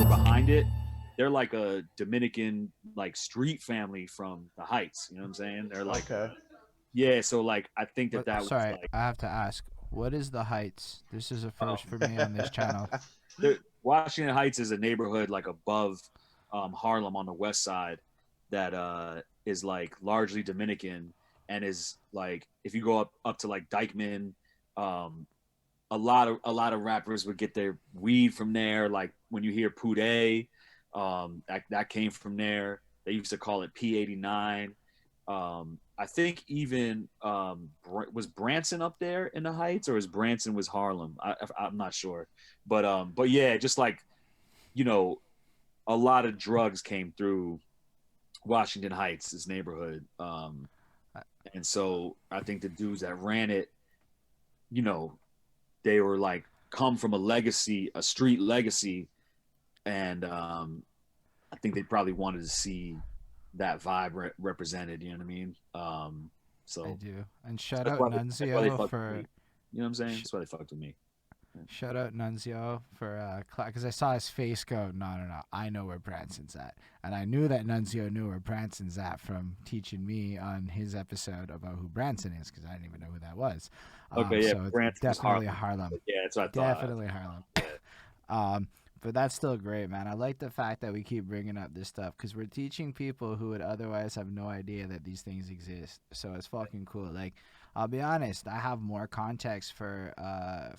Behind it, they're like a Dominican like street family from the Heights. You know what I'm saying? They're like, Okay. yeah. So like, I think that What? that was Sorry, like, I have to ask. What is the Heights? This is a first um, for me on this channel. Washington Heights is a neighborhood like above Harlem on the west side that is like largely Dominican and is like if you go up to like Dykeman, um, a lot of rappers would get their weed from there. Like when you hear Pude, that came from there. They used to call it P89. I think even was Branson up there in the Heights, or is Branson was Harlem? I'm not sure, but yeah, just like you know, a lot of drugs came through Washington Heights, this neighborhood, Uh, and so I think the dudes that ran it, you know, they were like come from a legacy, a street legacy, and I think they probably wanted to see that vibe represented. You know what I mean? I So do. And shout that's out why they Nunzio fucked with me. for You know what I'm saying? sh- That's why they fucked with me. shout out Nunzio for because I saw his face go. No, no, no. I know where Branson's at, and I knew that Nunzio knew where Branson's at from teaching me on his episode about who Branson is because I didn't even know who that was. Okay, yeah, So it's Branson was definitely Harlem. Harlem. But yeah, that's what I thought. Definitely Harlem. Yeah, Um, but that's still great, man. I like the fact that we keep bringing up this stuff because we're teaching people who would otherwise have no idea that these things exist. So it's fucking cool. Like, I'll be honest, I have more context for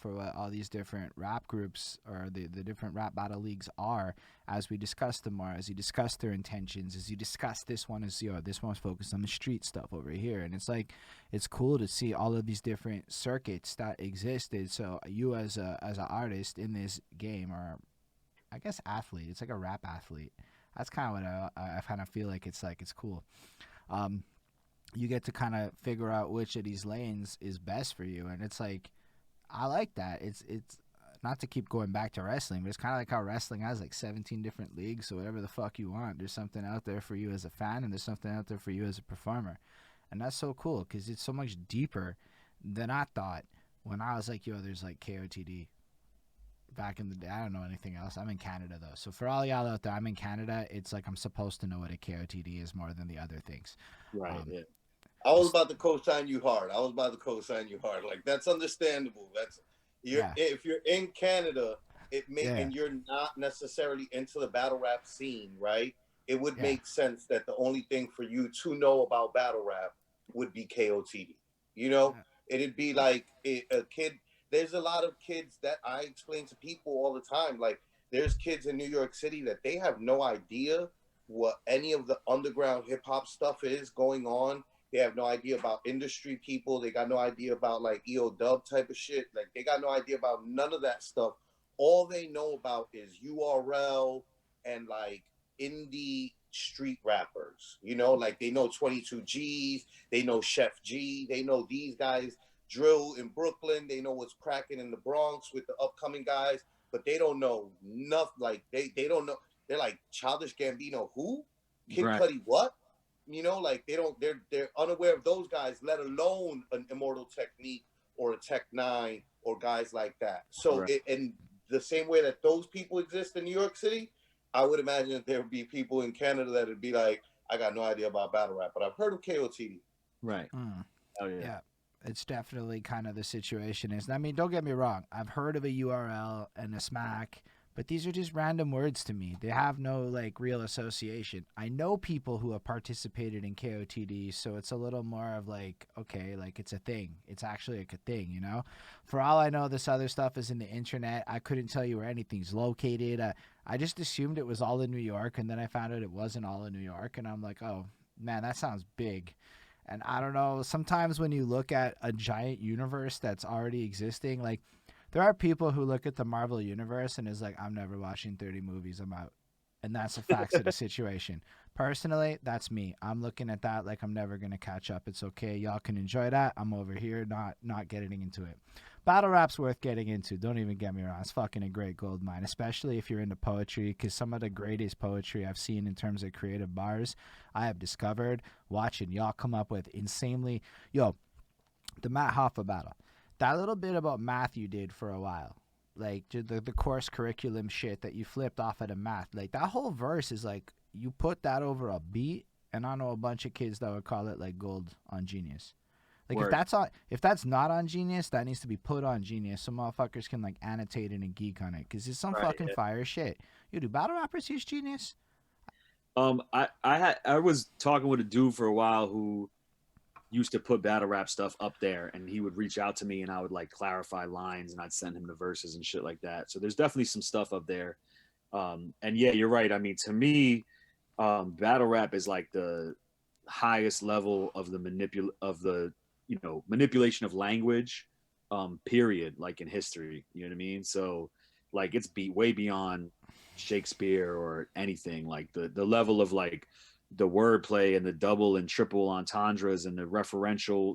what all these different rap groups or the different rap battle leagues are as we discuss them more, as you discuss their intentions, as you discuss this one is this one's focused on the street stuff over here, and it's like it's cool to see all of these different circuits that existed. So you as an artist in this game, or I guess athlete, it's like a rap athlete. That's kind of what I kind of feel like it's cool. Um, you get to kind of figure out which of these lanes is best for you, and it's like I like that. It's not to keep going back to wrestling, but it's kind of like how wrestling has like 17 different leagues. So whatever the fuck you want, there's something out there for you as a fan, and there's something out there for you as a performer. And that's so cool because it's so much deeper than I thought when I was like, yo, there's like KOTD back in the day. I don't know anything else. I'm in Canada though. So for all y'all out there, I'm in Canada. It's like I'm supposed to know what a KOTD is more than the other things. right. Um, Yeah, I was just, about to co-sign you hard. I was about to co-sign you hard. Like that's understandable. That's you're yeah, if you're in Canada, it may yeah, and you're not necessarily into the battle rap scene, right? It would yeah, make sense that the only thing for you to know about battle rap would be KOTD. You know, yeah, it'd be like a kid. There's a lot of kids that I explain to people all the time. Like there's kids in New York City that they have no idea what any of the underground hip hop stuff is going on. They have no idea about industry people. They got no idea about like EO dub type of shit. Like they got no idea about none of that stuff. All they know about is URL and like indie street rappers. You know, like they know 22 G's, they know Chef G, they know these guys drill in Brooklyn, they know what's cracking in the Bronx with the upcoming guys, but they don't know nothing. Like they don't know. They're like Childish Gambino, who? Kid right, Cudi, what? You know, like they're unaware of those guys, let alone an Immortal Technique or a Tech Nine or guys like that. So right. in the same way that those people exist in New York City, I would imagine that there would be people in Canada that would be like, I got no idea about battle rap, but I've heard of KOTD. Right. mm, Oh yeah. yeah. It's definitely kind of the situation is. I mean, don't get me wrong. I've heard of a URL and a smack, but these are just random words to me. They have no like real association. I know people who have participated in KOTD, so it's a little more of like, okay, like it's a thing. It's actually like a thing, you know? For all I know, this other stuff is in the internet. I couldn't tell you where anything's located. I just assumed it was all in New York, and then I found out it wasn't all in New York, and I'm like, oh, man, that sounds big. And I don't know, sometimes when you look at a giant universe that's already existing, like there are people who look at the Marvel universe and is like, I'm never watching 30 movies, I'm out. And that's the facts of the situation. Personally, that's me. I'm looking at that like I'm never gonna catch up. It's okay. Y'all can enjoy that. I'm over here not getting into it. Battle rap's worth getting into. Don't even get me wrong. It's fucking a great gold mine, especially if you're into poetry, because some of the greatest poetry I've seen in terms of creative bars I have discovered watching y'all come up with insanely. Yo, the Matt Hoffa battle. That little bit about math you did for a while. like the course curriculum shit that you flipped off of the math. Like that whole verse is like you put that over a beat, and I know a bunch of kids that would call it like gold on Genius. Like Word. if that's not on Genius, that needs to be put on Genius so motherfuckers can like annotate it and geek on it because it's some Right. fucking fire shit. You do battle rappers use Genius? I was talking with a dude for a while who used to put battle rap stuff up there, and he would reach out to me, and I would like clarify lines, and I'd send him the verses and shit like that. So there's definitely some stuff up there. And yeah, you're right. I mean, to me, battle rap is like the highest level of the manipulation of language, period, like in history. You know what I mean? So like it's way beyond Shakespeare or anything. Like the level of like the wordplay and the double and triple entendres and the referential,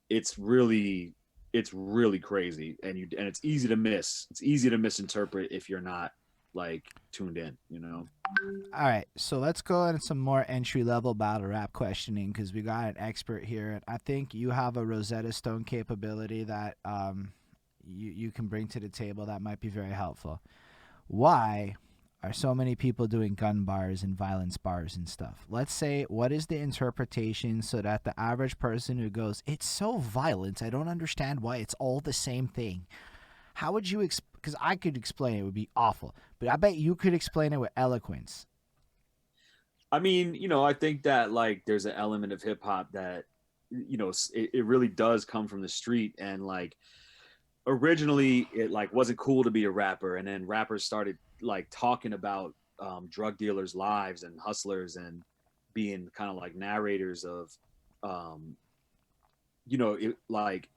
it's really it's really crazy, and it's easy to miss. It's easy to misinterpret if you're not like tuned in. All right, so let's go into some more entry level battle rap questioning because we got an expert here, and I think you have a Rosetta Stone capability that you can bring to the table that might be very helpful. Why are so many people doing gun bars and violence bars and stuff? Let's say, what is the interpretation so that the average person who goes, it's so violent, I don't understand why it's all the same thing. How would you, because I could explain it, would be awful, but I bet you could explain it with eloquence. I mean, I think that like there's an element of hip hop that, it really does come from the street, and like originally it like wasn't cool to be a rapper, and then rappers started like talking about drug dealers' lives and hustlers and being kind of like narrators of, it like,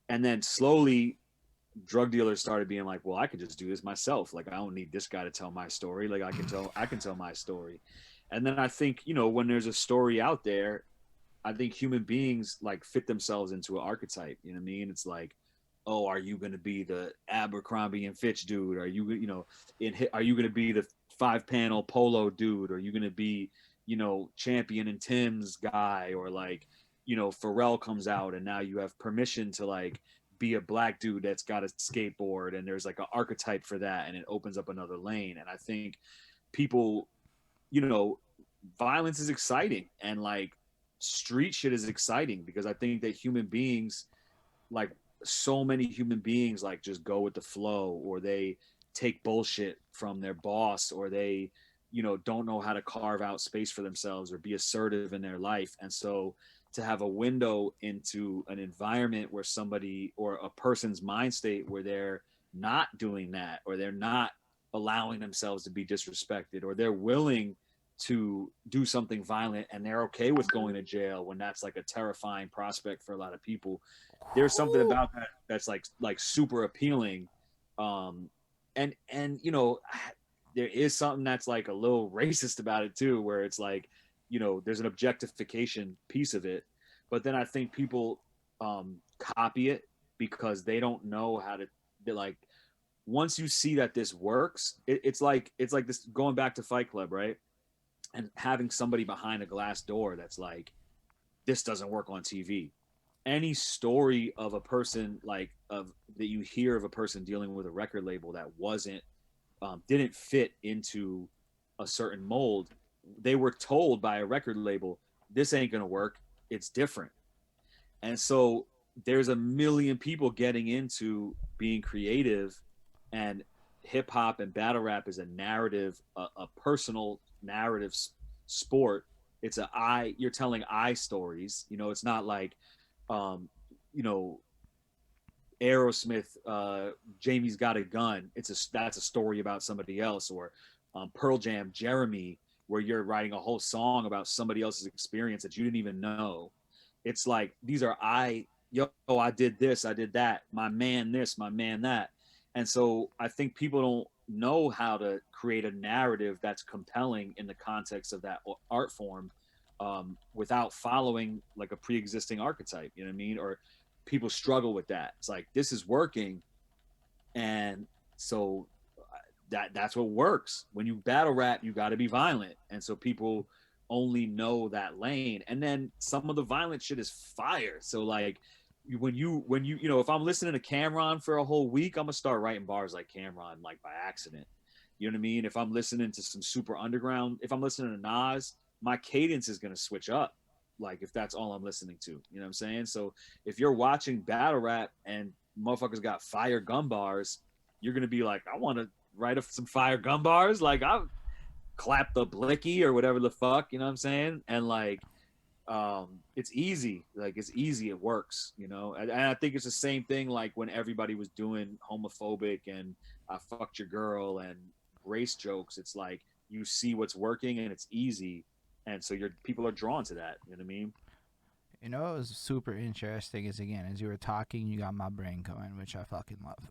and then slowly drug dealers started being like, well, I could just do this myself. Like I don't need this guy to tell my story. Like I can tell my story. And then I think, when there's a story out there, I think human beings like fit themselves into an archetype. You know what I mean? It's like, oh, are you going to be the Abercrombie and Fitch dude? Are you, are you going to be the 5-panel polo dude? Are you going to be, Champion and Tim's guy? Or like, Pharrell comes out and now you have permission to like be a black dude that's got a skateboard, and there's like an archetype for that, and it opens up another lane. And I think people, violence is exciting, and like street shit is exciting because I think that human beings, like so many human beings, like just go with the flow, or they take bullshit from their boss, or they, don't know how to carve out space for themselves or be assertive in their life. And so to have a window into an environment where somebody or a person's mind state where they're not doing that, or they're not allowing themselves to be disrespected, or they're willing to do something violent and they're okay with going to jail when that's like a terrifying prospect for a lot of people. There's something about that that's like super appealing. And there is something that's like a little racist about it too, where it's like, there's an objectification piece of it. But then I think people copy it because they don't know how to, like, once you see that this works, it's like this, going back to Fight Club, right? And having somebody behind a glass door that's like, this doesn't work on TV. Any story of a person like of that you hear of a person dealing with a record label that didn't fit into a certain mold, they were told by a record label, this ain't gonna work, it's different. And so there's a million people getting into being creative, and hip hop and battle rap is a narrative, a personal narrative sport. You're telling stories. It's not like, you know, Aerosmith, Jamie's Got a Gun. That's a story about somebody else. Or Pearl Jam, Jeremy, where you're writing a whole song about somebody else's experience that you didn't even know. It's like, these are I did this, I did that, my man this, my man that. And so I think people don't know how to create a narrative that's compelling in the context of that art form, without following like a pre-existing archetype. You know what I mean? Or people struggle with that. It's like, this is working, and so that's what works. When you battle rap, you got to be violent, and so people only know that lane. And then some of the violent shit is fire. So like, when you you know, if I'm listening to Cameron for a whole week, I'm gonna start writing bars like Cameron, like by accident. You know what I mean? If I'm listening to some super underground, if I'm listening to Nas, my cadence is gonna switch up. Like if that's all I'm listening to, you know what I'm saying? So if you're watching battle rap and motherfuckers got fire gun bars, you're gonna be like, I want to write some fire gun bars. Like I clap the blicky or whatever the fuck, you know what I'm saying? And like it's easy, like it's easy, it works, you know. And I think it's the same thing like when everybody was doing homophobic and I fucked your girl and race jokes. It's like you see what's working and it's easy, and so your people are drawn to that, you know what I mean? You know what was super interesting is, again, as you were talking, you got my brain going, which I fucking love.